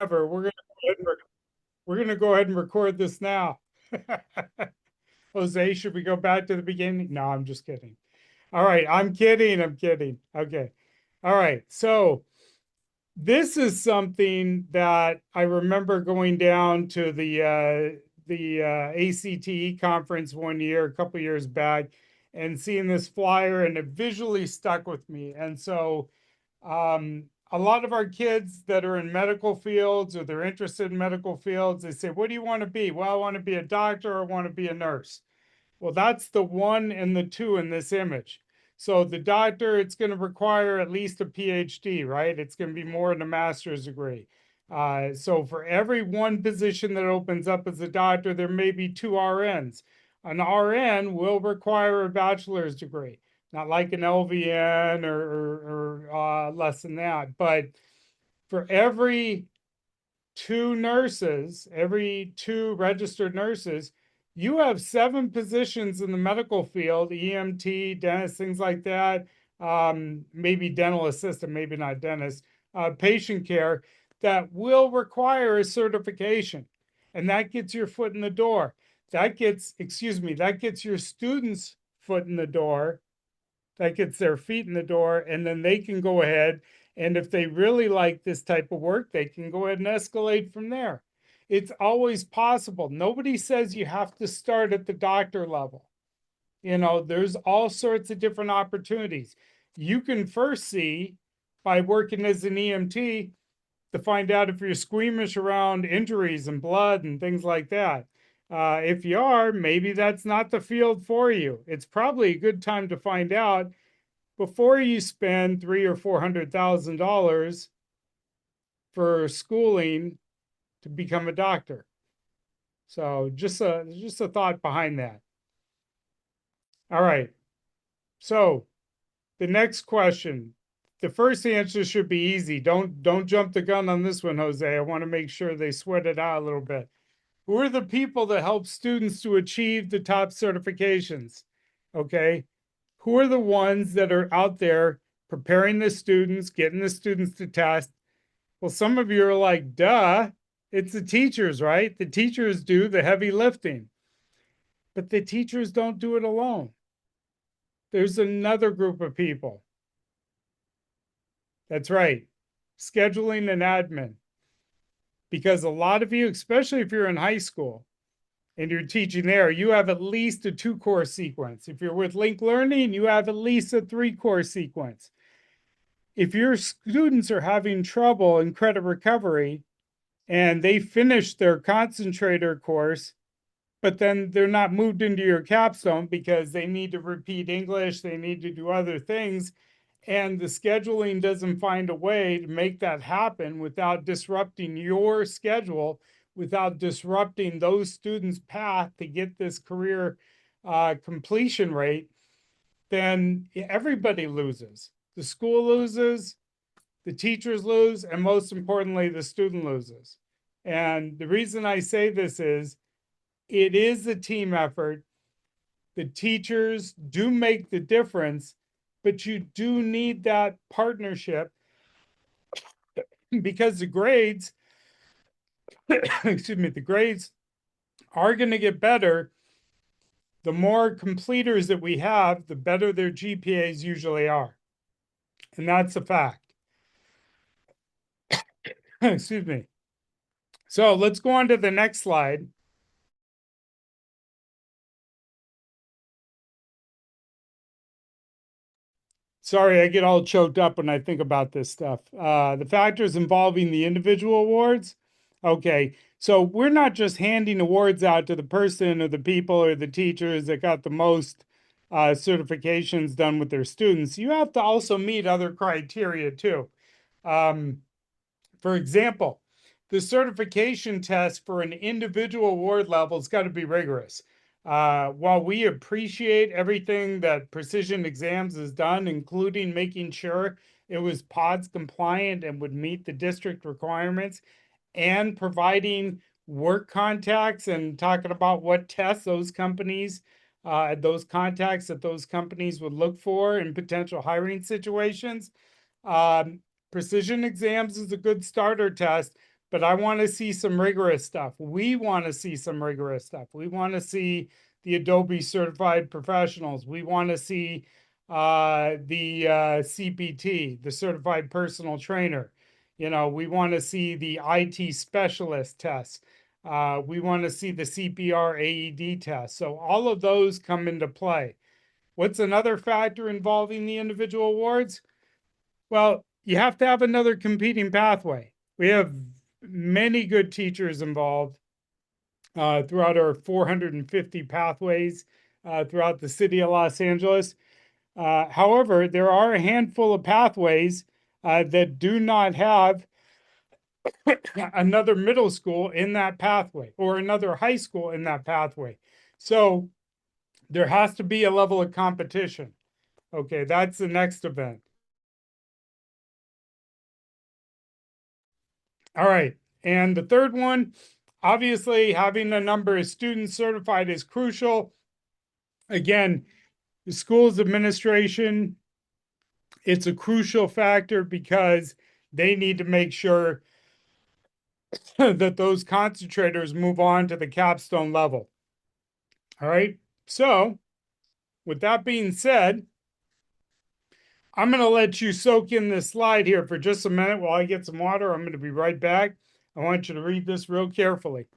ever. We're gonna go ahead and record this now. Jose, should we go back to the beginning? No, I'm just kidding. All right, I'm kidding. I'm kidding. Okay. All right. So this is something that I remember going down to the ACTE conference one year, a couple years back, and seeing this flyer, and it visually stuck with me. And so a lot of our kids that are in medical fields or they're interested in medical fields, they say, what do you want to be? Well, I want to be a doctor or I want to be a nurse. Well, that's the 1 and the 2 in this image. So the doctor, it's going to require at least a PhD, right? It's going to be more than a master's degree. So for every one position that opens up as a doctor, there may be 2 RNs. An RN will require a bachelor's degree, not like an LVN or less than that. But for every 2 nurses, every 2 registered nurses, you have 7 positions in the medical field, EMT, dentist, things like that, maybe dental assistant, maybe not dentist, patient care, that will require a certification. And that gets your foot in the door. That gets your students' foot in the door. That gets their feet in the door, and then they can go ahead, and if they really like this type of work, they can go ahead and escalate from there. It's always possible. Nobody says you have to start at the doctor level. You know, there's all sorts of different opportunities. You can first see by working as an EMT to find out if you're squeamish around injuries and blood and things like that. If you are, maybe that's not the field for you. It's probably a good time to find out before you spend $300,000 or $400,000 for schooling to become a doctor. So just a thought behind that. All right. So the next question, the first answer should be easy. Don't jump the gun on this one, Jose. I want to make sure they sweat it out a little bit. Who are the people that help students to achieve the top certifications? Okay. Who are the ones that are out there preparing the students, getting the students to test? Well, some of you are like, duh, it's the teachers, right? The teachers do the heavy lifting, but the teachers don't do it alone. There's another group of people. That's right, scheduling and admin. Because a lot of you, especially if you're in high school and you're teaching there, you have at least a 2-course sequence. If you're with Linked Learning, you have at least a 3-course sequence. If your students are having trouble in credit recovery and they finish their concentrator course, but then they're not moved into your capstone because they need to repeat English, they need to do other things, and the scheduling doesn't find a way to make that happen without disrupting your schedule, without disrupting those students' path to get this career completion rate, then everybody loses. The school loses, the teachers lose, and most importantly, the student loses. And the reason I say this is, it is a team effort. The teachers do make the difference, but you do need that partnership because the grades, excuse me, the grades are going to get better. The more completers that we have, the better their GPAs usually are. And that's a fact. Excuse me. So let's go on to the next slide. Sorry, I get all choked up when I think about this stuff. The factors involving the individual awards. Okay, so we're not just handing awards out to the person or the people or the teachers that got the most certifications done with their students. You have to also meet other criteria too. For example, the certification test for an individual award level has got to be rigorous. While we appreciate everything that Precision Exams has done, including making sure it was PODS compliant and would meet the district requirements, and providing work contacts and talking about what tests those companies, those contacts that those companies would look for in potential hiring situations. Precision Exams is a good starter test, but I want to see some rigorous stuff. We want to see some rigorous stuff. We want to see the Adobe certified professionals. We want to see the CPT, the certified personal trainer. You know, we want to see the IT specialist tests. We want to see the CPR AED test. So all of those come into play. What's another factor involving the individual awards? Well, you have to have another competing pathway. We have many good teachers involved throughout our 450 pathways throughout the city of Los Angeles. However, there are a handful of pathways that do not have another middle school in that pathway or another high school in that pathway. So there has to be a level of competition. Okay, that's the next event. All right. And the third one, obviously, having a number of students certified is crucial. Again, the school's administration, it's a crucial factor because they need to make sure that those concentrators move on to the capstone level. All right. So, with that being said, I'm going to let you soak in this slide here for just a minute while I get some water. I'm going to be right back. I want you to read this real carefully.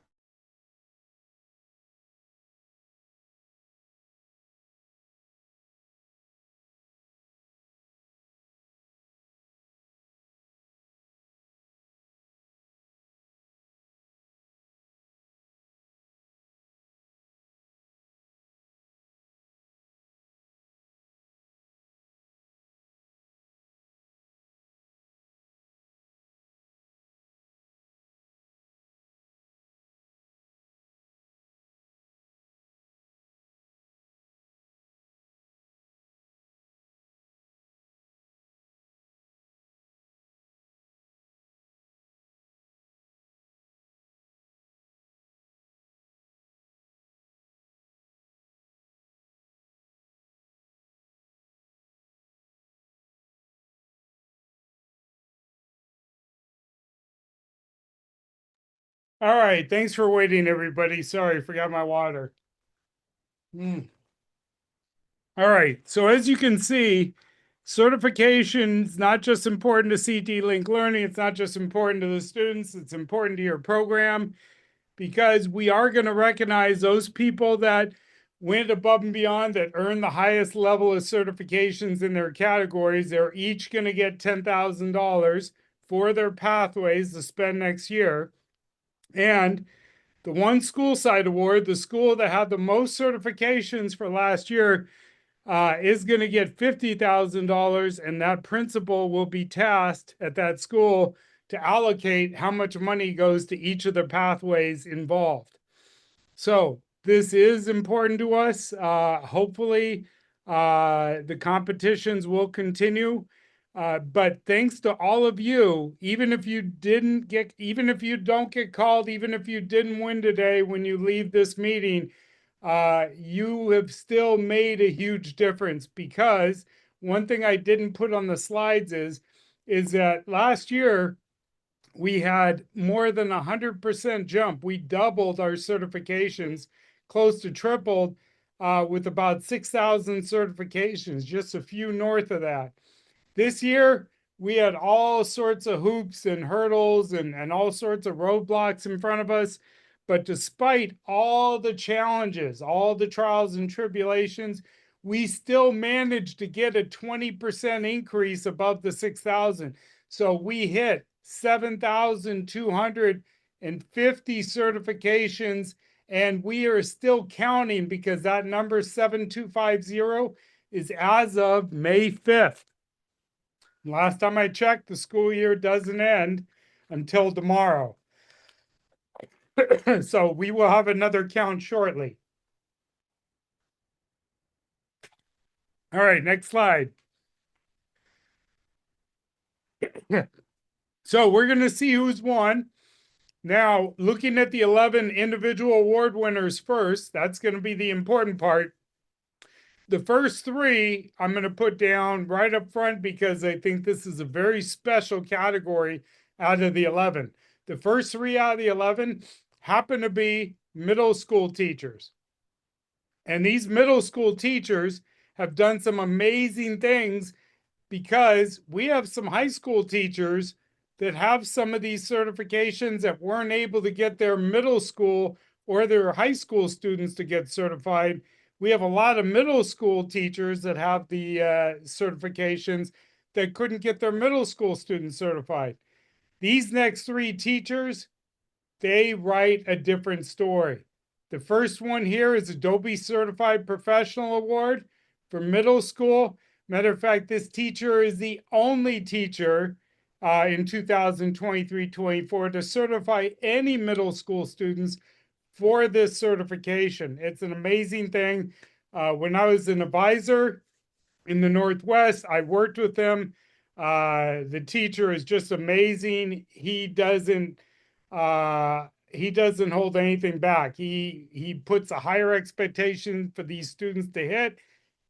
All right. Thanks for waiting, everybody. Sorry, forgot my water. All right. So as you can see, certification is not just important to CTE-Linked Learning. It's not just important to the students. It's important to your program because we are going to recognize those people that went above and beyond, that earned the highest level of certifications in their categories. They're each going to get $10,000 for their pathways to spend next year. And the one school site award, the school that had the most certifications for last year, is going to get $50,000, and that principal will be tasked at that school to allocate how much money goes to each of the pathways involved. So this is important to us. Hopefully, the competitions will continue. But thanks to all of you, even if you don't get called, even if you didn't win today, when you leave this meeting, you have still made a huge difference, because one thing I didn't put on the slides is that last year we had more than 100% jump. We doubled our certifications, close to tripled, with about 6,000 certifications, just a few north of that. This year, we had all sorts of hoops and hurdles and all sorts of roadblocks in front of us. But despite all the challenges, all the trials and tribulations, we still managed to get a 20% increase above the 6,000. So we hit 7,250 certifications, and we are still counting, because that number 7,250 is as of May 5th. Last time I checked, the school year doesn't end until tomorrow. So we will have another count shortly. All right, next slide. So we're going to see who's won. Now, looking at the 11 individual award winners first, that's going to be the important part. The first three I'm going to put down right up front because I think this is a very special category out of the 11. The first 3 out of the 11 happen to be middle school teachers. And these middle school teachers have done some amazing things because we have some high school teachers that have some of these certifications that weren't able to get their middle school or their high school students to get certified. We have a lot of middle school teachers that have the certifications that couldn't get their middle school students certified. These next 3 teachers, they write a different story. The first one here is Adobe Certified Professional Award for middle school. Matter of fact, this teacher is the only teacher in 2023-24 to certify any middle school students for this certification. It's an amazing thing. When I was an advisor in the Northwest, I worked with him. The teacher is just amazing. He doesn't hold anything back. He puts a higher expectation for these students to hit,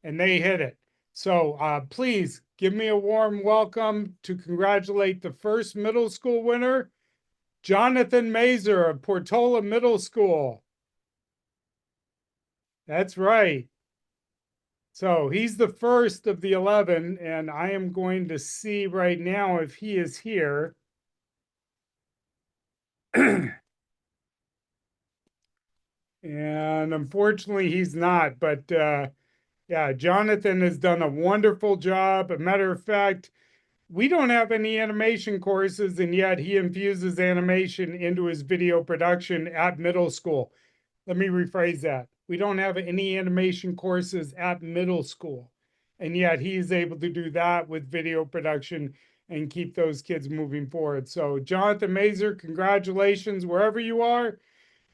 and they hit it. So please give me a warm welcome to congratulate the first middle school winner, Jonathan Mazer of Portola Middle School. That's right. So he's the first of the 11, and I am going to see right now if he is here. And unfortunately, he's not. But yeah, Jonathan has done a wonderful job. A matter of fact, we don't have any animation courses, and yet he infuses animation into his video production at middle school. Let me rephrase that. We don't have any animation courses at middle school, and yet he's able to do that with video production and keep those kids moving forward. So Jonathan Mazer, congratulations wherever you are.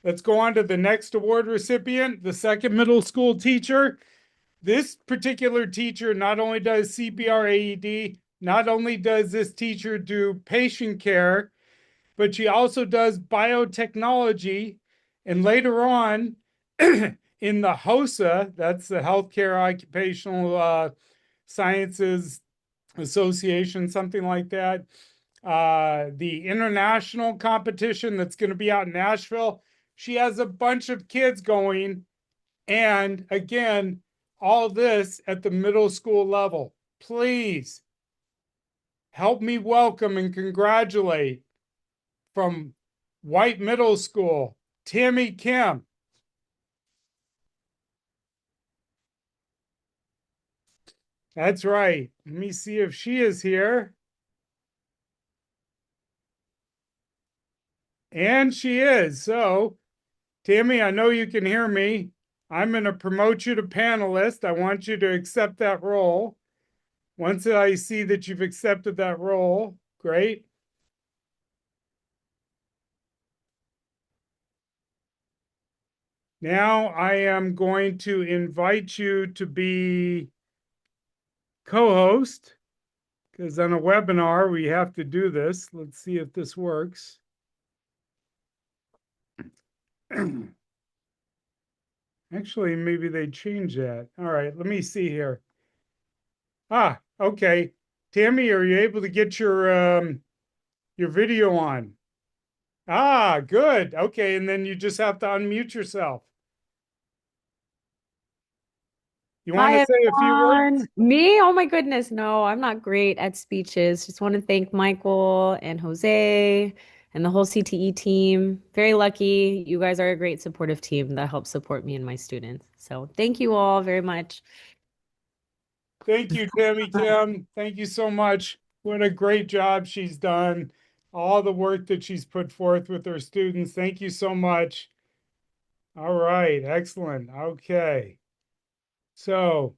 Let's go on to the next award recipient, the second middle school teacher. This particular teacher not only does CPR AED, not only does this teacher do patient care, but she also does biotechnology. And later on, in the HOSA, that's the Healthcare Occupational Sciences Association, something like that, the international competition that's going to be out in Nashville, she has a bunch of kids going. And again, all this at the middle school level. Please help me welcome and congratulate from White Middle School, Tammy Kim. That's right. Let me see if she is here. And she is. So, Tammy, I know you can hear me. I'm going to promote you to panelist. I want you to accept that role. Once I see that you've accepted that role, great. Now I am going to invite you to be co-host, because on a webinar, we have to do this. Let's see if this works. Actually, maybe they changed that. All right, let me see here. Ah, okay. Tammy, are you able to get your video on? Ah, good. Okay, and then you just have to unmute yourself. You want Hi, to say a few words? everyone. Me? Oh my goodness. No, I'm not great at speeches. Just want to thank Michael and Jose and the whole CTE team. Very lucky. You guys are a great supportive team that helps support me and my students. So thank you all very much. Thank you, Tammy Kim. Thank you so much. What a great job she's done. All the work that she's put forth with her students. Thank you so much. All right, excellent. Okay. So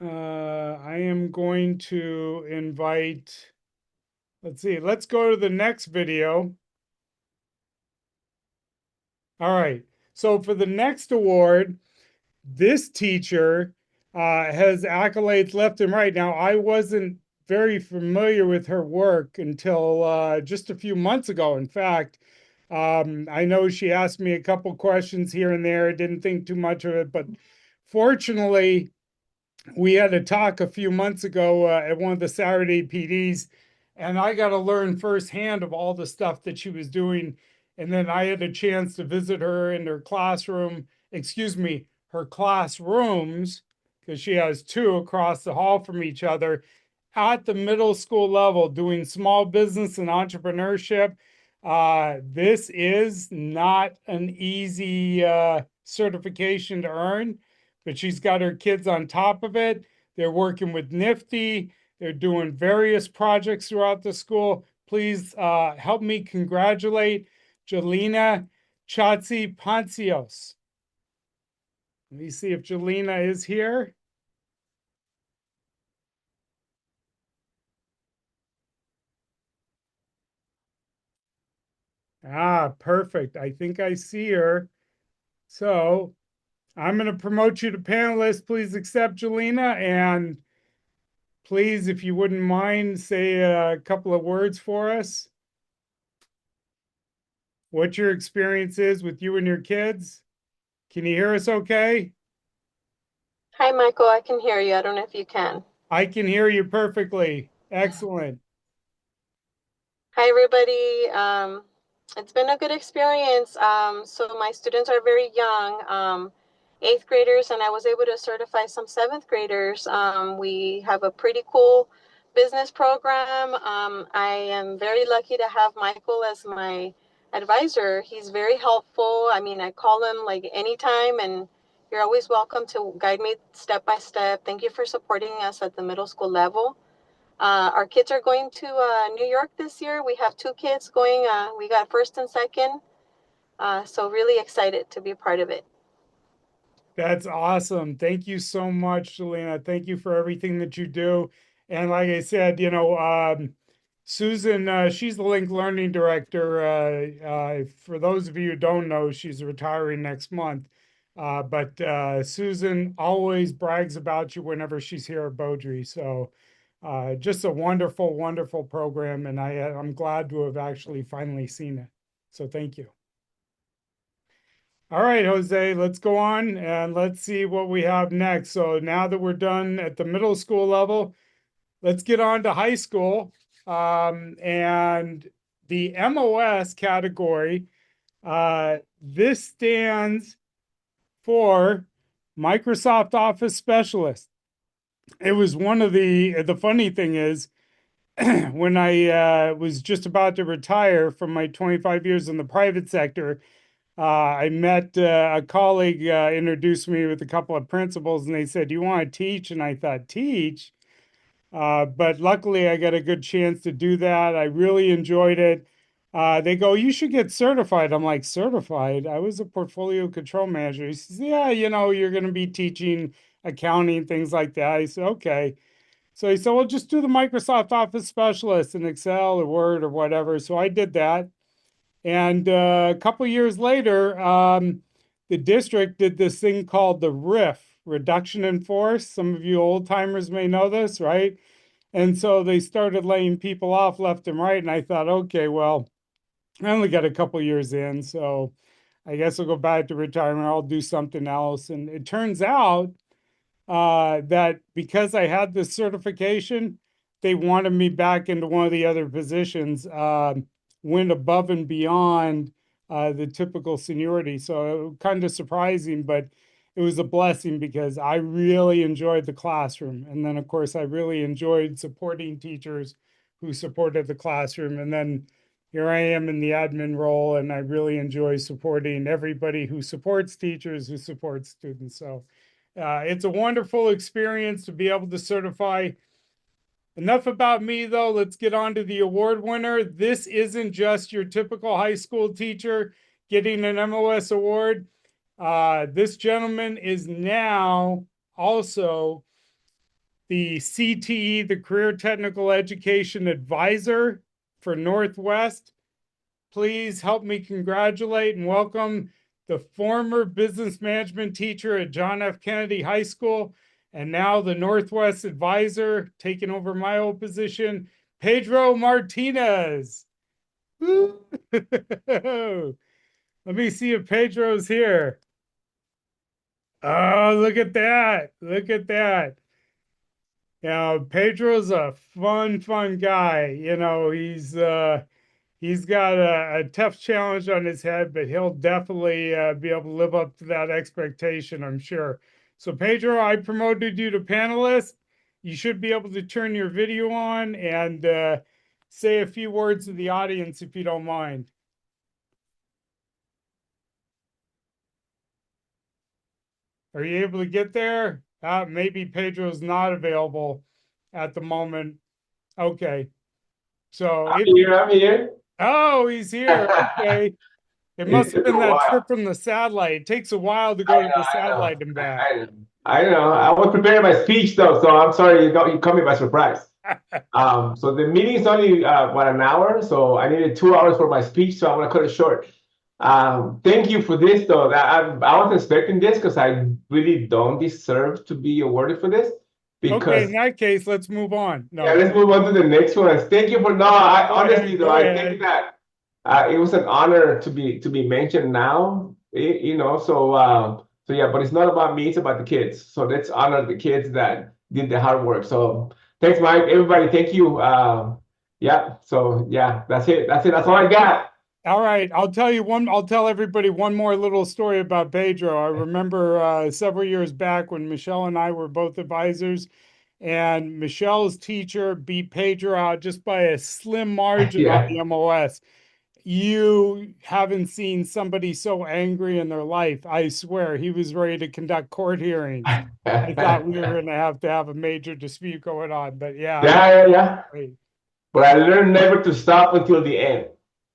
I am going to invite, let's see, let's go to the next video. All right. So for the next award, this teacher has accolades left and right. Now, I wasn't very familiar with her work until just a few months ago. In fact, I know she asked me a couple questions here and there. Didn't think too much of it, but fortunately, we had a talk a few months ago at one of the Saturday PDs, And I got to learn firsthand of all the stuff that she was doing. And then I had a chance to visit her in her classroom, excuse me, her classrooms, because she has two across the hall from each other at the middle school level doing small business and entrepreneurship. This is not an easy certification to earn, but she's got her kids on top of it. They're working with Nifty. They're doing various projects throughout the school. Please help me congratulate Jelena Chatzi Pancios. Let me see if Jelena is here. Ah, perfect. I think I see her. So I'm going to promote you to panelist. Please accept Jelena. And please, if you wouldn't mind, say a couple of words for us. What your experience is with you and your kids. Can you hear us okay? Hi, Michael. I can hear you. I don't know if you can. I can hear you perfectly. Excellent. Hi, everybody. It's been a good experience. So my students are very young, eighth graders, and I was able to certify some seventh graders. We have a pretty cool business program. I am very lucky to have Michael as my advisor. He's very helpful. I mean, I call him like anytime, and you're always welcome to guide me step by step. Thank you for supporting us at the middle school level. Our kids are going to New York this year. We have two kids going. We got first and second. So really excited to be a part of it. That's awesome. Thank you so much, Jelena. Thank you for everything that you do. And like I said, Susan, she's the Linked Learning Director. For those of you who don't know, she's retiring next month. But Susan always brags about you whenever she's here at Beaudry. So just a wonderful, wonderful program. And I'm glad to have actually finally seen it. So thank you. All right, Jose, let's go on and let's see what we have next. So now that we're done at the middle school level, let's get on to high school. And the MOS category, this stands for Microsoft Office Specialist. It was one of the funny thing is, when I was just about to retire from my 25 years in the private sector, I met a colleague introduced me with a couple of principals, and they said, "Do you want to teach?" And I thought, "Teach?" But luckily, I got a good chance to do that. I really enjoyed it. They go, "You should get certified." I'm like, "Certified? I was a portfolio control manager." He says, "Yeah, you're going to be teaching accounting, things like that." I said, "Okay." So he said, "Well, just do the Microsoft Office Specialist in Excel or Word or whatever." So I did that. And a couple years later, the district did this thing called the RIF, reduction in force. Some of you old timers may know this, right? And so they started laying people off left and right. And I thought, okay, well, I only got a couple years in, so I guess I'll go back to retirement. I'll do something else. And it turns out that because I had this certification, they wanted me back into one of the other positions, went above and beyond the typical seniority. So it kind of surprising, but it was a blessing because I really enjoyed the classroom. And then, of course, I really enjoyed supporting teachers who supported the classroom. And then here I am in the admin role, and I really enjoy supporting everybody who supports teachers, who supports students. So it's a wonderful experience to be able to certify. Enough about me, though. Let's get on to the award winner. This isn't just your typical high school teacher getting an MOS award. This gentleman is now also the CTE, the Career Technical Education Advisor for Northwest. Please help me congratulate and welcome the former business management teacher at John F. Kennedy High School and now the Northwest advisor, taking over my old position, Pedro Martinez. Let me see if Pedro's here. Oh, look at that. Look at that. Pedro's a fun guy. He's got a tough challenge on his head, but he'll definitely be able to live up to that expectation, I'm sure. So, Pedro, I promoted you to panelist. You should be able to turn your video on and say a few words to the audience if you don't mind. Are you able to get there? Maybe Pedro's not available at the moment. Okay. So if I'm here. oh, he's here. Okay. It must It have took been a that while. trip from the satellite. It takes a while to I go to know, the I know, satellite and back. I know. I know. I was preparing my speech though, so I'm sorry you caught me by surprise. So the meeting is only an hour, so I needed 2 hours for my speech, so I'm gonna cut it short. Thank you for this though. I wasn't expecting this because I really don't deserve to be awarded for this Okay, in because that case, let's move on. yeah, No, let's move on to the next one. Thank you for no. I go honestly ahead. though, Go I think ahead. that it was an honor to be mentioned now. So yeah, but it's not about me; it's about the kids. So let's honor the kids that did the hard work. So thanks, Mike. Everybody, thank you. Yeah. So yeah, that's it. That's it. That's all I got. All right, I'll tell everybody one more little story about Pedro. I remember several years back when Michelle and I were both advisors, and Michelle's teacher beat Pedro out just by a slim margin on Yeah. the MOS. You haven't seen somebody so angry in their life. I swear he was ready to conduct court hearings. I thought we were going to have a major dispute going on, but yeah, he was Yeah. great. But I learned never to stop until the end.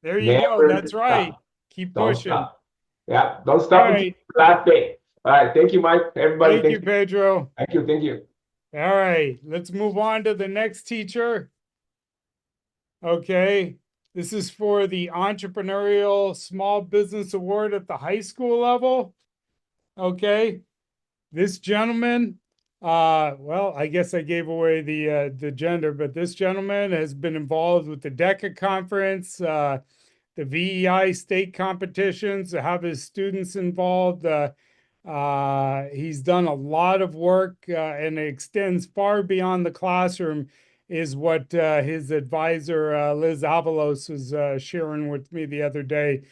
There you go. Never to That's right. stop. Keep Don't pushing. stop. Yeah, don't All stop until right. the last day. All right, thank you, Mike. Everybody, Thank you, thank you. Pedro. Thank you, thank you. All right. Let's move on to the next teacher. Okay. This is for the Entrepreneurial Small Business Award at the high school level. Okay. This gentleman, well, I guess I gave away the gender, but this gentleman has been involved with the DECA conference, the VEI state competitions to have his students involved. He's done a lot of work and it extends far beyond the classroom, is what his advisor, Liz Avalos, was sharing with me the other day.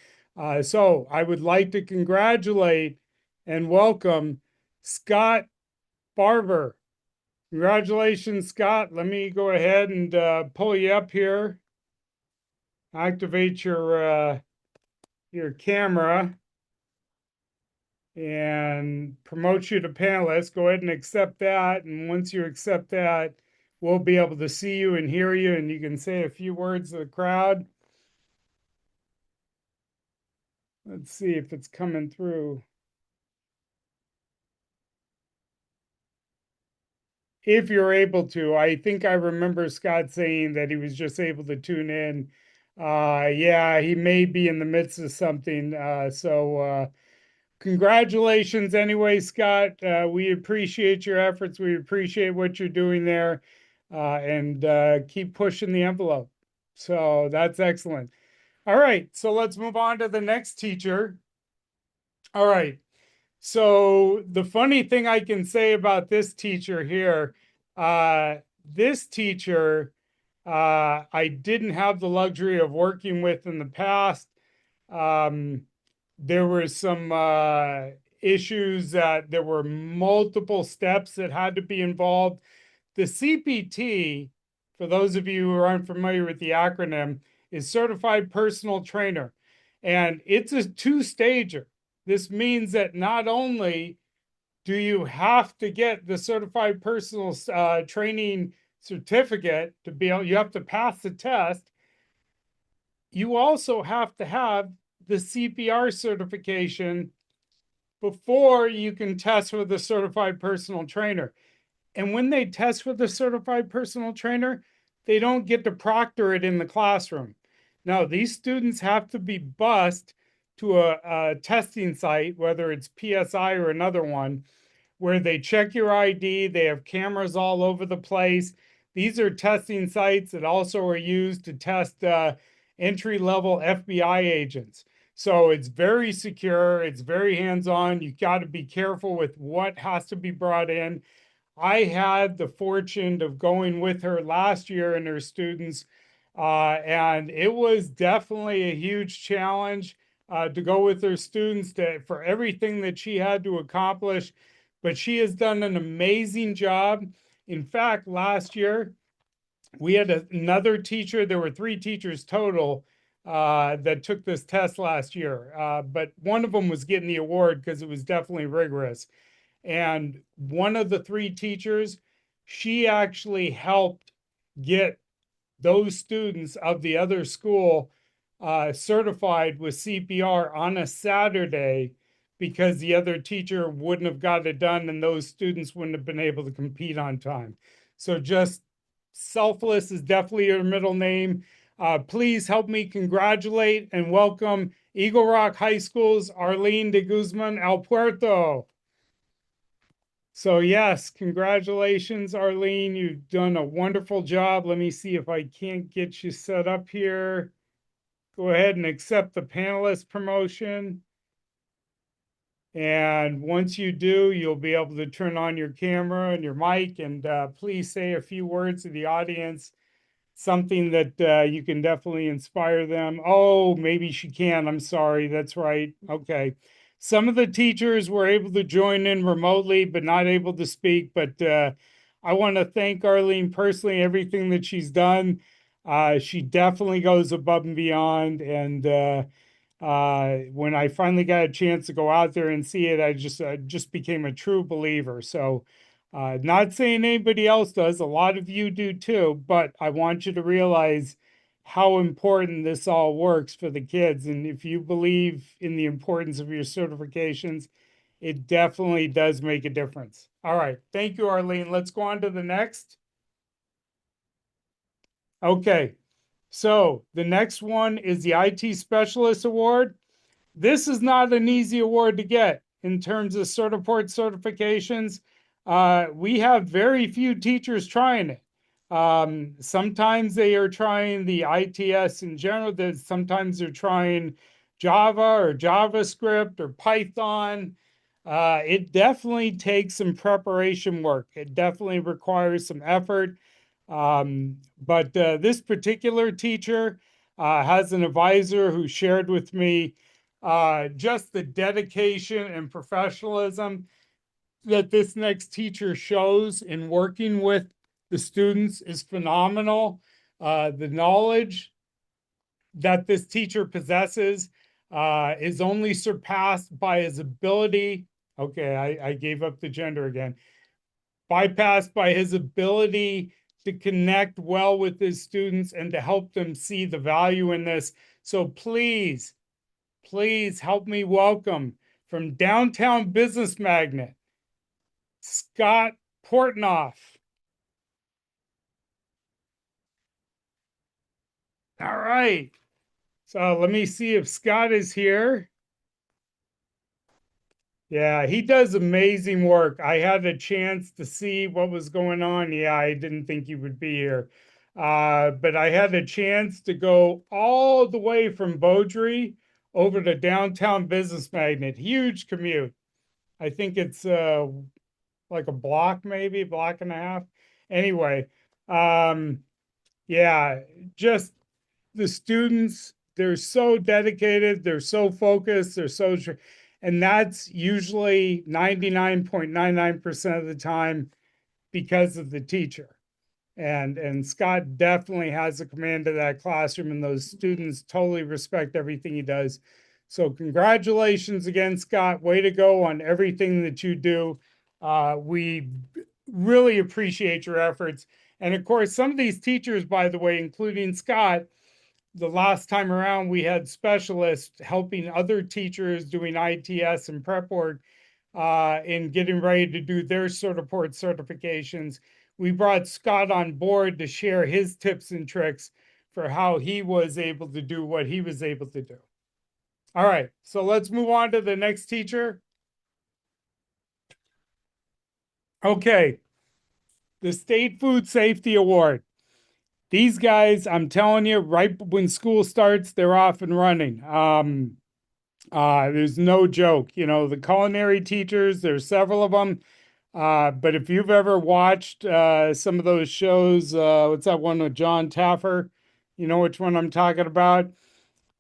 So I would like to congratulate and welcome Scott Barber. Congratulations, Scott. Let me go ahead and pull you up here. Activate your camera and promote you to panelist. Go ahead and accept that. And once you accept that, we'll be able to see you and hear you, and you can say a few words to the crowd. Let's see if it's coming through. If you're able to, I think I remember Scott saying that he was just able to tune in. Yeah, he may be in the midst of something. Congratulations anyway, Scott. We appreciate your efforts. We appreciate what you're doing there, and keep pushing the envelope. So that's excellent. All right, so let's move on to the next teacher. All right. So the funny thing I can say about this teacher here, this teacher, I didn't have the luxury of working with in the past. There were some issues that there were multiple steps that had to be involved. The CPT, for those of you who aren't familiar with the acronym, is Certified Personal Trainer. And it's a two-stager. This means that not only do you have to get the certified personal training certificate to be able, you have to pass the test. You also have to have the CPR certification before you can test with the certified personal trainer. And when they test with the certified personal trainer, they don't get to proctor it in the classroom. No, these students have to be bused to a testing site, whether it's PSI or another one, where they check your ID. They have cameras all over the place. These are testing sites that also are used to test entry-level FBI agents. So it's very secure. It's very hands-on. You got to be careful with what has to be brought in. I had the fortune of going with her last year and her students, and it was definitely a huge challenge to go with her students for everything that she had to accomplish. But she has done an amazing job. In fact, last year, we had another teacher. There were 3 teachers total that took this test last year, but one of them was getting the award because it was definitely rigorous. And one of the 3 teachers, she actually helped get those students of the other school certified with CPR on a Saturday because the other teacher wouldn't have got it done and those students wouldn't have been able to compete on time. So just selfless is definitely your middle name. Please help me congratulate and welcome Eagle Rock High School's Arlene de Guzman El Puerto. So yes, congratulations, Arlene. You've done a wonderful job. Let me see if I can't get you set up here. Go ahead and accept the panelist promotion. And once you do, you'll be able to turn on your camera and your mic, and please say a few words to the audience, something that you can definitely inspire them. Oh, maybe she can. I'm sorry. That's right. Okay. Some of the teachers were able to join in remotely, but not able to speak. But I want to thank Arlene personally, everything that she's done. She definitely goes above and beyond. And when I finally got a chance to go out there and see it, I just became a true believer. So not saying anybody else does, a lot of you do too, but I want you to realize how important this all works for the kids. And if you believe in the importance of your certifications, it definitely does make a difference. All right. Thank you, Arlene. Let's go on to the next. Okay. So the next one is the IT Specialist Award. This is not an easy award to get in terms of Certiport certifications. We have very few teachers trying it. Sometimes they are trying the ITS in general. Sometimes they're trying Java or JavaScript or Python. It definitely takes some preparation work. It definitely requires some effort. But this particular teacher has an advisor who shared with me just the dedication and professionalism that this next teacher shows in working with the students is phenomenal. The knowledge that this teacher possesses is only surpassed by his ability. Okay, I gave up the gender again. Bypassed by his ability to connect well with his students and to help them see the value in this. So please, please help me welcome from downtown business magnet, Scott Portnoff. All right. So let me see if Scott is here. Yeah, he does amazing work. I had a chance to see what was going on. Yeah, I didn't think he would be here. But I had a chance to go all the way from Beaudry over to downtown business magnet. Huge commute. I think it's like a block, maybe a block and a half. Anyway, yeah, just the students, they're so dedicated, they're so focused, and that's usually 99.99% of the time because of the teacher. And Scott definitely has a command of that classroom, and those students totally respect everything he does. So congratulations again, Scott. Way to go on everything that you do. We really appreciate your efforts. And of course, some of these teachers, by the way, including Scott, the last time around, we had specialists helping other teachers doing ITS and prep work in getting ready to do their Certiport certifications. We brought Scott on board to share his tips and tricks for how he was able to do what he was able to do. All right, so let's move on to the next teacher. Okay, the State Food Safety Award. These guys, I'm telling you, right when school starts, they're off and running. There's no joke. You know, the culinary teachers, there's several of them. But if you've ever watched some of those shows, what's that one with John Taffer? You know which one I'm talking about?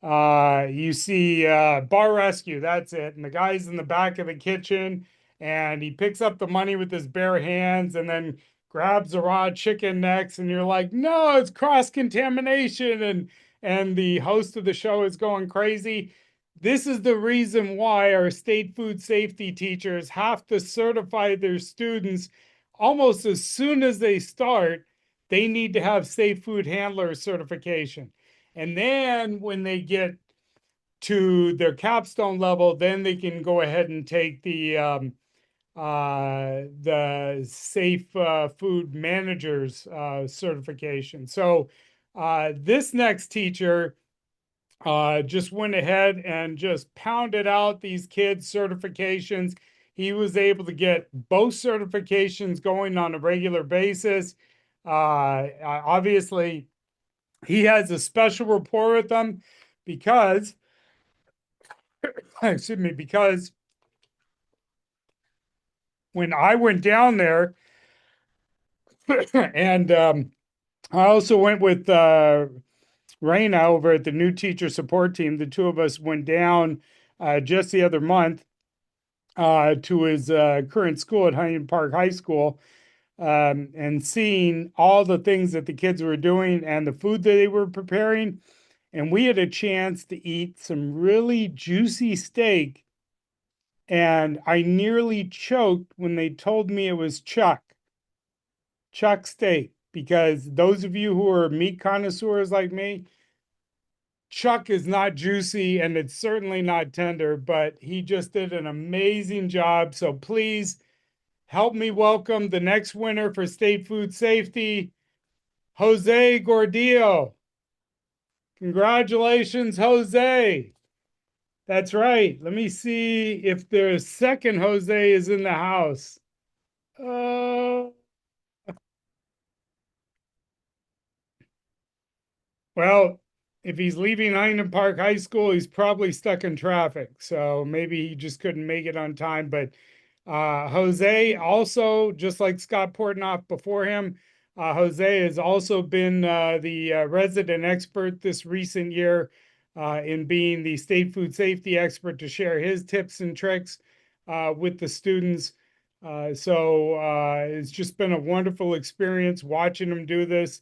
You see Bar Rescue, that's it. And the guy's in the back of the kitchen and he picks up the money with his bare hands and then grabs the raw chicken necks, and you're like, no, it's cross-contamination. And the host of the show is going crazy. This is the reason why our state food safety teachers have to certify their students almost as soon as they start. They need to have safe food handler certification. And then when they get to their capstone level, then they can go ahead and take the safe food managers certification. So this next teacher just went ahead and just pounded out these kids' certifications. He was able to get both certifications going on a regular basis. Obviously, he has a special rapport with them because, excuse me, because when I went down there, and I also went with Raina over at the new teacher support team. The two of us went down just the other month to his current school at Huntington Park High School, and seeing all the things that the kids were doing and the food that they were preparing. And we had a chance to eat some really juicy steak. And I nearly choked when they told me it was chuck steak. Because those of you who are meat connoisseurs like me, chuck is not juicy and it's certainly not tender, but he just did an amazing job. So please help me welcome the next winner for state food safety, Jose Gordillo. Congratulations, Jose. That's right. Let me see if the second Jose is in the house. Well, if he's leaving Huntington Park High School, he's probably stuck in traffic. So maybe he just couldn't make it on time. But Jose also, just like Scott Portnoff before him, Jose has also been the resident expert this recent year in being the state food safety expert to share his tips and tricks with the students. It's just been a wonderful experience watching him do this.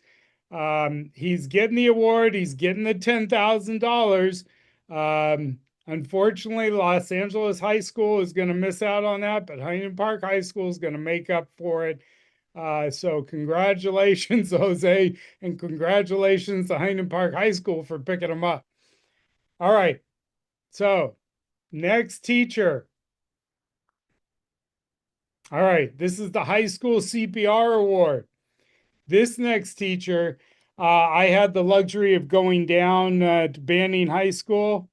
He's getting the award. He's getting the $10,000. Unfortunately, Los Angeles High School is going to miss out on that, but Huntington Park High School is going to make up for it. So congratulations, Jose, and congratulations to Huntington Park High School for picking him up. All right. So next teacher. All right. This is the high school CPR award. This next teacher, I had the luxury of going down to Banning High School.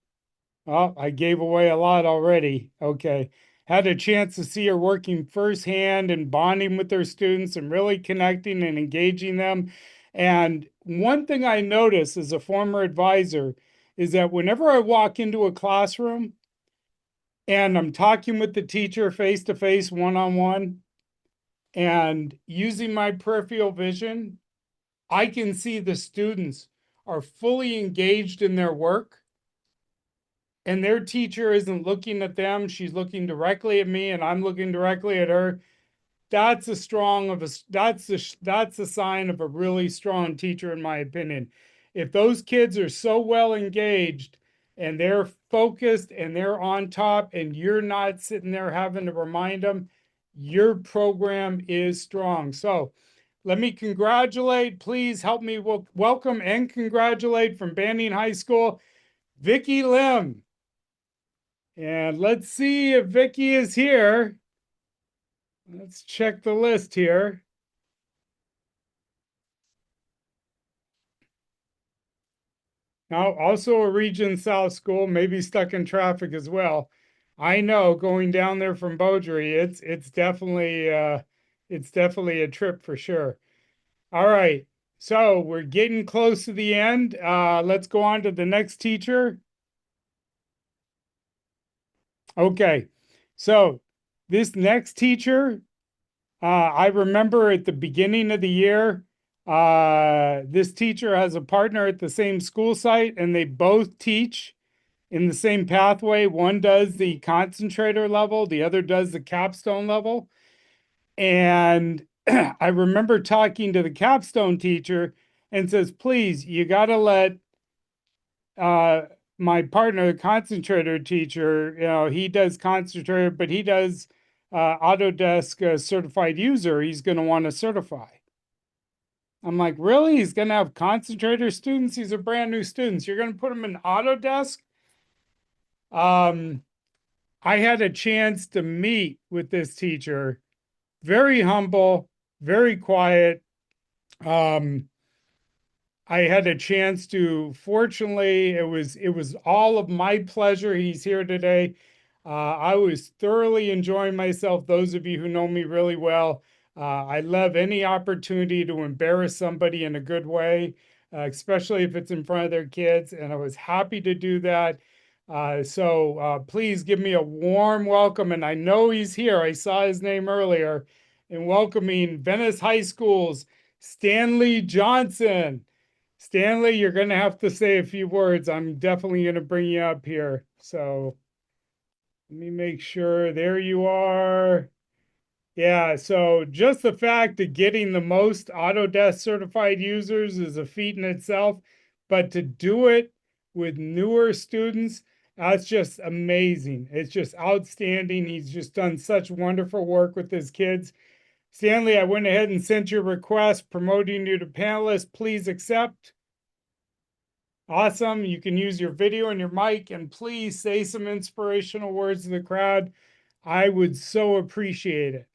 Oh, I gave away a lot already. Okay. Had a chance to see her working firsthand and bonding with her students and really connecting and engaging them. And one thing I noticed as a former advisor is that whenever I walk into a classroom and I'm talking with the teacher face to face, one-on-one, and using my peripheral vision, I can see the students are fully engaged in their work and their teacher isn't looking at them. She's looking directly at me and I'm looking directly at her. That's a sign of a really strong teacher, in my opinion. If those kids are so well engaged and they're focused and they're on top and you're not sitting there having to remind them, your program is strong. So let me congratulate, please help me welcome and congratulate from Banning High School, Vicki Lim. And let's see if Vicki is here. Let's check the list here. Now, also a Region South school, maybe stuck in traffic as well. I know going down there from Beaudry, it's definitely a trip for sure. All right, so we're getting close to the end. Let's go on to the next teacher. Okay, so this next teacher I remember at the beginning of the year, this teacher has a partner at the same school site, and they both teach in the same pathway. One does the concentrator level, the other does the capstone level. And I remember talking to the capstone teacher and says, please, you got to let uh, my partner, the concentrator teacher, he does concentrator, but he does Autodesk certified user. He's going to want to certify. I'm like, really? He's going to have concentrator students? These are brand new students. You're going to put them in Autodesk? Um, I had a chance to meet with this teacher, very humble, very quiet. Um, I had a chance to, fortunately, it was all of my pleasure. He's here today. I was thoroughly enjoying myself. Those of you who know me really well, I love any opportunity to embarrass somebody in a good way, especially if it's in front of their kids. And I was happy to do that. So please give me a warm welcome. And I know he's here. I saw his name earlier in welcoming Venice High School's Stanley Johnson. Stanley, you're going to have to say a few words. I'm definitely going to bring you up here. So let me make sure. There you are. Yeah, so just the fact of getting the most Autodesk certified users is a feat in itself, but to do it with newer students, that's just amazing. It's just outstanding. He's just done such wonderful work with his kids. Stanley, I went ahead and sent your request promoting you to panelist. Please accept. Awesome. You can use your video and your mic, and please say some inspirational words to the crowd. I would so appreciate it.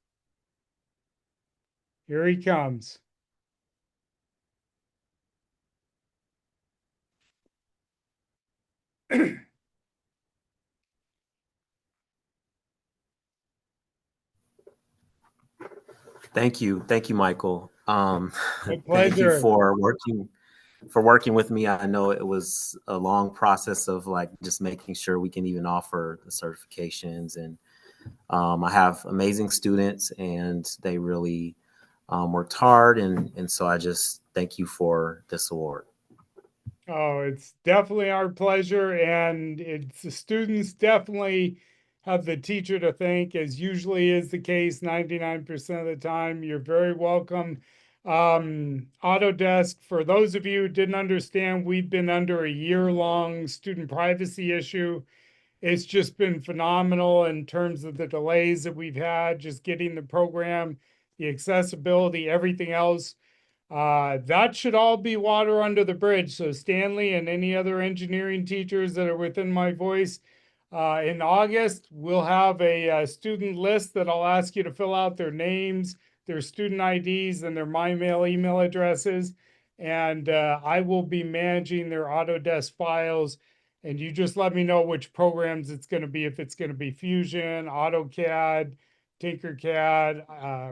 Here he comes. Thank you, Michael. My Thank you pleasure. for working with me. I know it was a long process of like just making sure we can even offer the certifications, and I have amazing students, and they really worked hard, and so I just thank you for this award. Oh, it's definitely our pleasure. And it's the students definitely have the teacher to thank, as usually is the case 99% of the time. You're very welcome. Autodesk, for those of you who didn't understand, we've been under a year-long student privacy issue. It's just been phenomenal in terms of the delays that we've had, just getting the program, the accessibility, everything else. That should all be water under the bridge. So Stanley and any other engineering teachers that are within my voice, in August, we'll have a student list that I'll ask you to fill out their names, their student IDs, and their MyMail email addresses. And I will be managing their Autodesk files. And you just let me know which programs it's going to be, if it's going to be Fusion, AutoCAD, Tinkercad,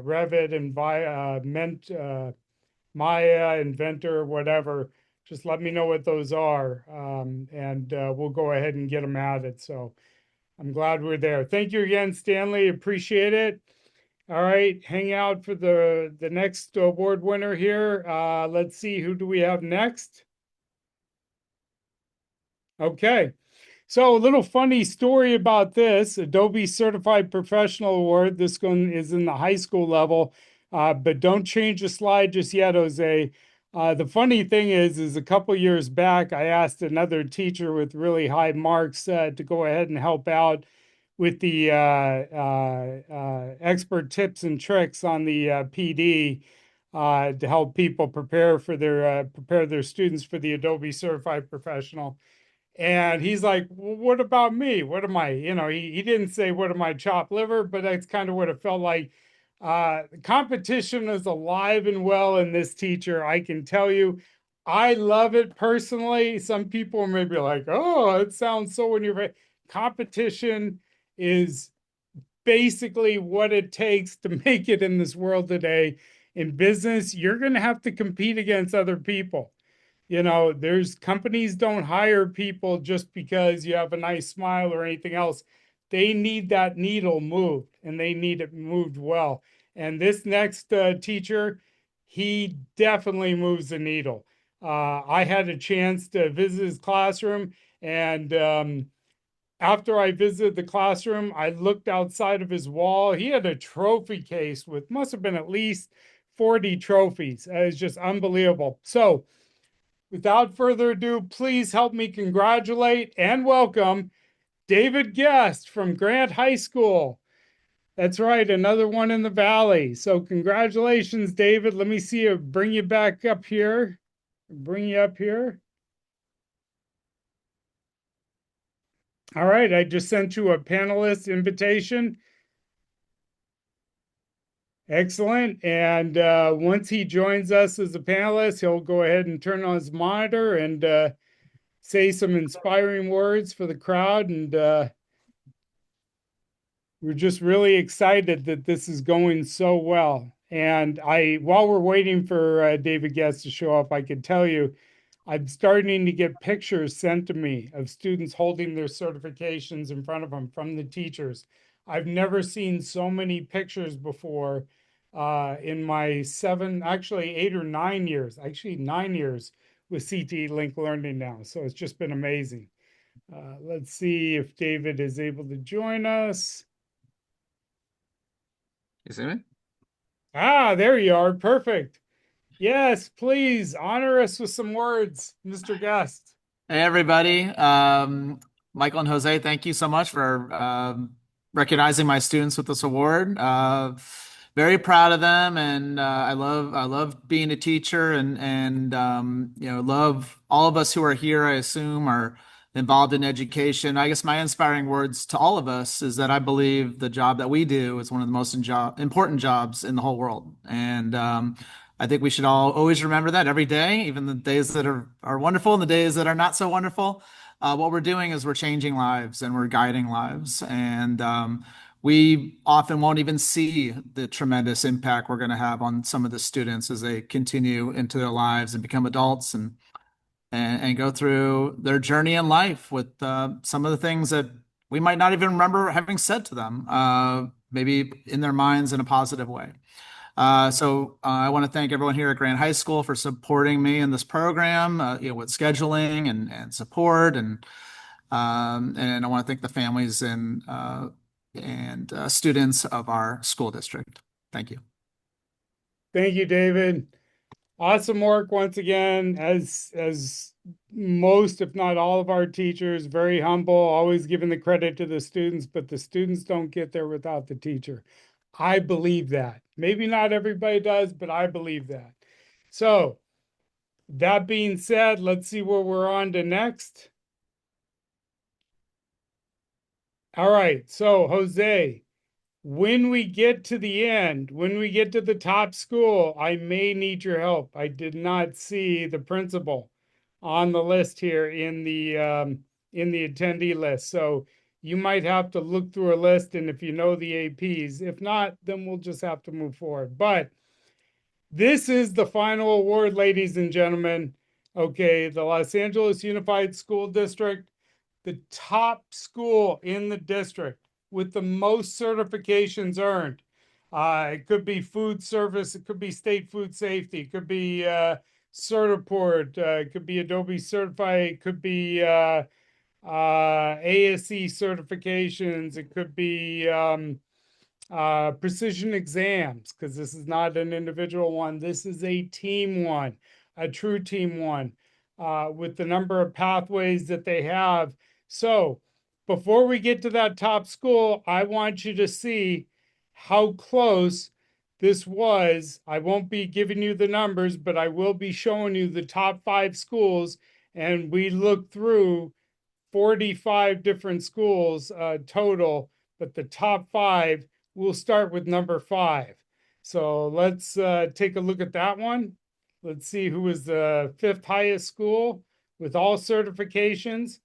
Revit, and Maya, Inventor, whatever. Just let me know what those are, and we'll go ahead and get them added. So I'm glad we're there. Thank you again, Stanley. Appreciate it. All right, hang out for the next award winner here. Let's see, who do we have next? Okay. So a little funny story about this Adobe Certified Professional Award. This one is in the high school level, but don't change the slide just yet, Jose. The funny thing is a couple years back, I asked another teacher with really high marks to go ahead and help out with the expert tips and tricks on the PD to help people prepare their students for the Adobe Certified Professional. And he's like, well, what about me? What am I? He didn't say, what am I, chopped liver? But that's kind of what it felt like. Competition is alive and well in this teacher. I can tell you, I love it personally. Some people may be like, oh, it sounds so in your face. Competition is basically what it takes to make it in this world today. In business, you're going to have to compete against other people. There's companies don't hire people just because you have a nice smile or anything else. They need that needle moved, and they need it moved well. And this next teacher, he definitely moves the needle. I had a chance to visit his classroom, and after I visited the classroom, I looked outside of his wall. He had a trophy case with must have been at least 40 trophies. It's just unbelievable. So, without further ado, please help me congratulate and welcome David Guest from Grant High School. That's right, another one in the Valley. So, congratulations, David. Let me see you bring you back up here. Bring you up here. All right, I just sent you a panelist invitation. Excellent. And once he joins us as a panelist, he'll go ahead and turn on his monitor and say some inspiring words for the crowd. And we're just really excited that this is going so well. And while we're waiting for David Guest to show up, I can tell you, I'm starting to get pictures sent to me of students holding their certifications in front of them from the teachers. I've never seen so many pictures before in my 8 or 9 years, actually 9 years with CTE-Linked Learning now. So it's just been amazing. Let's see if David is able to join us. You see me? Ah, there you are. Perfect. Yes, please honor us with some words, Mr. Guest. Hey, everybody. Michael and Jose, thank you so much for recognizing my students with this award. Very proud of them, and I love being a teacher, and love all of us who are here. I assume are involved in education. I guess my inspiring words to all of us is that I believe the job that we do is one of the most important jobs in the whole world, and I think we should all always remember that every day, even the days that are wonderful and the days that are not so wonderful. What we're doing is we're changing lives and we're guiding lives. And we often won't even see the tremendous impact we're going to have on some of the students as they continue into their lives and become adults and go through their journey in life with some of the things that we might not even remember having said to them, maybe in their minds in a positive way. So I want to thank everyone here at Grant High School for supporting me in this program, with scheduling and support, and I want to thank the families and students of our school district. Thank you. Thank you, David. Awesome work once again, as most, if not all of our teachers, very humble, always giving the credit to the students, but the students don't get there without the teacher. I believe that. Maybe not everybody does, but I believe that. So that being said, let's see where we're on to next. All right, so Jose, when we get to the end, when we get to the top school, I may need your help. I did not see the principal on the list here in the attendee list. So you might have to look through a list, and if you know the APs, if not, then we'll just have to move forward. But this is the final award, ladies and gentlemen. Okay, the Los Angeles Unified School District, the top school in the district with the most certifications earned. It could be food service, it could be state food safety, it could be Certiport, it could be Adobe Certified, it could be ASE certifications, it could be precision exams, because this is not an individual one. This is a team one, a true team one, with the number of pathways that they have. So before we get to that top school, I want you to see how close this was. I won't be giving you the numbers, but I will be showing you the top 5 schools. And we looked through 45 different schools total, but the top 5, we'll start with number 5. So let's take a look at that one. Let's see who was the 5th highest school with all certifications.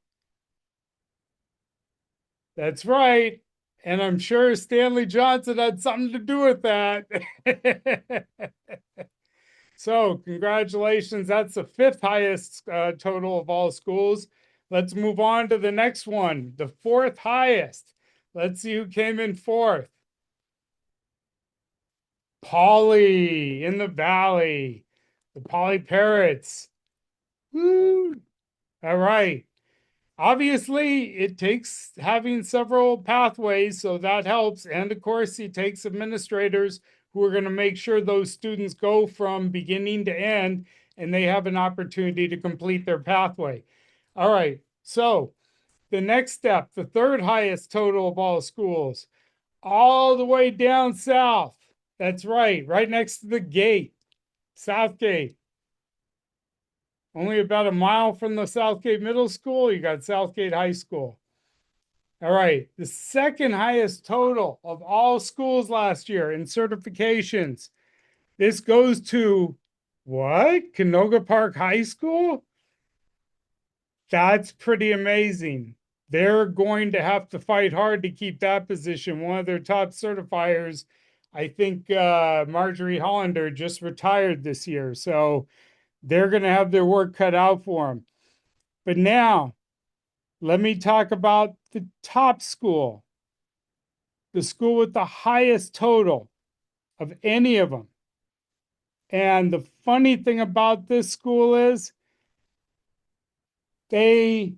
That's right. And I'm sure Stanley Johnson had something to do with that. So congratulations. That's the 5th highest total of all schools. Let's move on to the next one, the 4th highest. Let's see who came in 4th. Polly in the Valley, the Polly Parrots. Woo! All right. Obviously, it takes having several pathways, so that helps. And of course, it takes administrators who are going to make sure those students go from beginning to end and they have an opportunity to complete their pathway. All right. So the next step, the third highest total of all schools, all the way down south. That's right next to the gate, South Gate. Only about a mile from the Southgate Middle School, you got Southgate High School. All right, the second highest total of all schools last year in certifications. This goes to what? Canoga Park High School? That's pretty amazing. They're going to have to fight hard to keep that position. One of their top certifiers, I think Marjorie Hollander just retired this year. So they're going to have their work cut out for them. But now, let me talk about the top school, the school with the highest total of any of them. And the funny thing about this school is they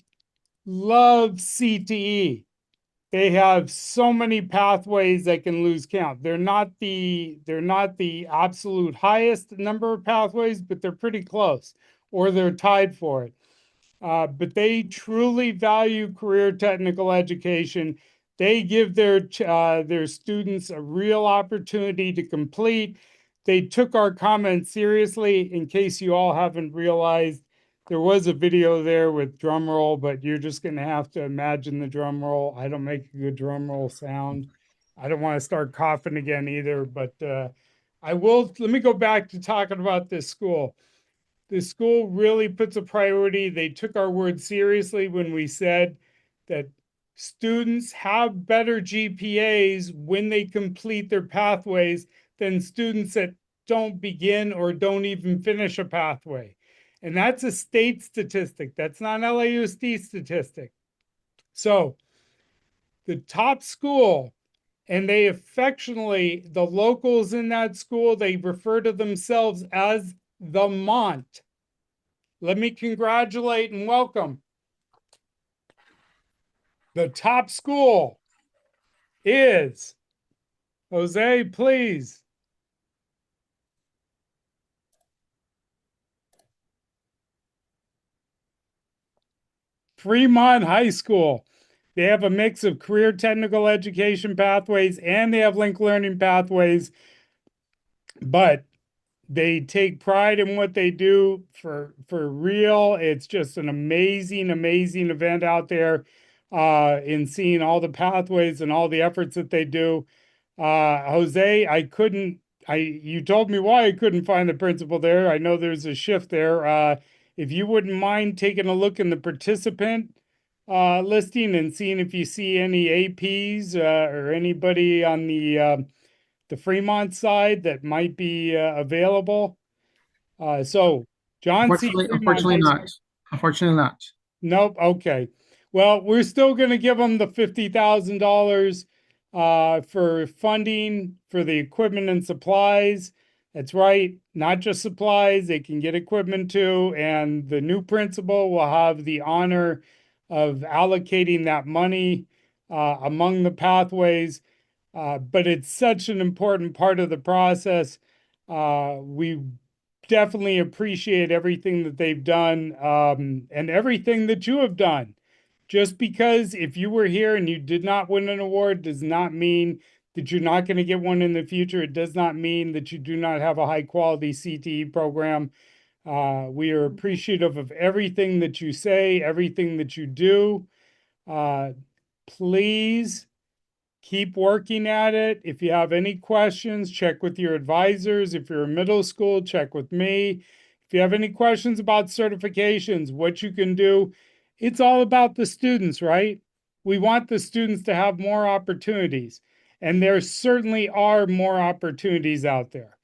love CTE. They have so many pathways that can lose count. They're not the absolute highest number of pathways, but they're pretty close, or they're tied for it. But they truly value career technical education. They give their students a real opportunity to complete. They took our comments seriously. In case you all haven't realized, there was a video there with drum roll, but you're just going to have to imagine the drum roll. I don't make a good drum roll sound. I don't want to start coughing again either, but I will. Let me go back to talking about this school. The school really puts a priority. They took our word seriously when we said that students have better GPAs when they complete their pathways than students that don't begin or don't even finish a pathway. And that's a state statistic. That's not an LAUSD statistic. So the top school, and they affectionately, the locals in that school, they refer to themselves as the Mont. Let me congratulate and welcome. The top school is, Jose, please. Fremont High School. They have a mix of career technical education pathways and they have linked learning pathways, but they take pride in what they do for real. It's just an amazing, amazing event out there in seeing all the pathways and all the efforts that they do. Jose, you told me why I couldn't find the principal there. I know there's a shift there. If you wouldn't mind taking a look in the participant listing and seeing if you see any APs or anybody on the Fremont side that might be available. So John C. Fremont Unfortunately High not. Unfortunately not. Nope. Okay. Well, we're still going to give them the $50,000 for funding for the equipment and supplies. That's right. Not just supplies, they can get equipment too. And the new principal will have the honor of allocating that money among the pathways. But it's such an important part of the process. We definitely appreciate everything that they've done and everything that you have done. Just because if you were here and you did not win an award does not mean that you're not going to get one in the future. It does not mean that you do not have a high quality CTE program. We are appreciative of everything that you say, everything that you do. Please keep working at it. If you have any questions, check with your advisors. If you're in middle school, check with me. If you have any questions about certifications, what you can do, it's all about the students, right? We want the students to have more opportunities, and there certainly are more opportunities out there.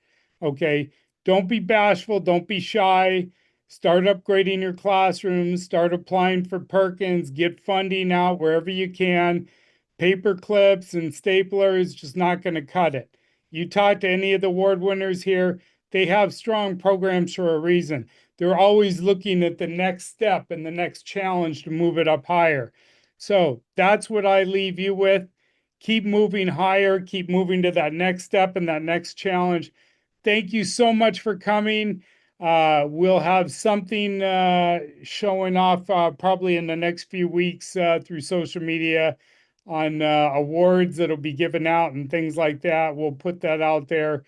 Okay, don't be bashful, don't be shy. Start upgrading your classrooms, start applying for Perkins, get funding out wherever you can. Paper clips and staplers just not going to cut it. You talk to any of the award winners here, they have strong programs for a reason. They're always looking at the next step and the next challenge to move it up higher. So that's what I leave you with. Keep moving higher, keep moving to that next step and that next challenge. Thank you so much for coming. We'll have something showing off probably in the next few weeks through social media on awards that'll be given out and things like that. We'll put that out there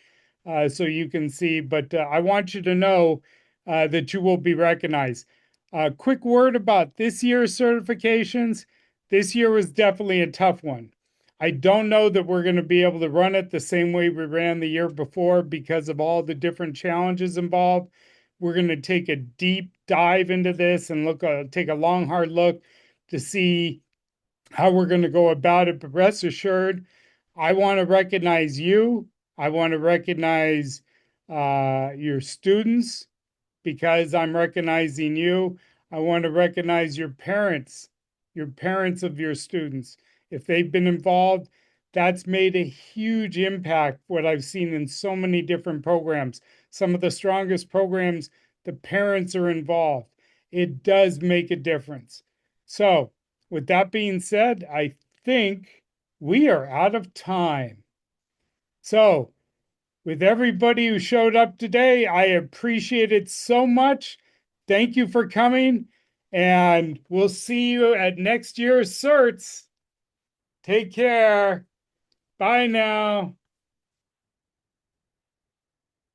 so you can see. But I want you to know that you will be recognized. Quick word about this year's certifications. This year was definitely a tough one. I don't know that we're going to be able to run it the same way we ran the year before because of all the different challenges involved. We're going to take a deep dive into this and take a long, hard look to see how we're going to go about it. But rest assured, I want to recognize you. I want to recognize your students because I'm recognizing you. I want to recognize your parents of your students. If they've been involved, that's made a huge impact, what I've seen in so many different programs. Some of the strongest programs, the parents are involved. It does make a difference. So, with that being said, I think we are out of time. So, with everybody who showed up today, I appreciate it so much. Thank you for coming, and we'll see you at next year's certs. Take care. Bye now.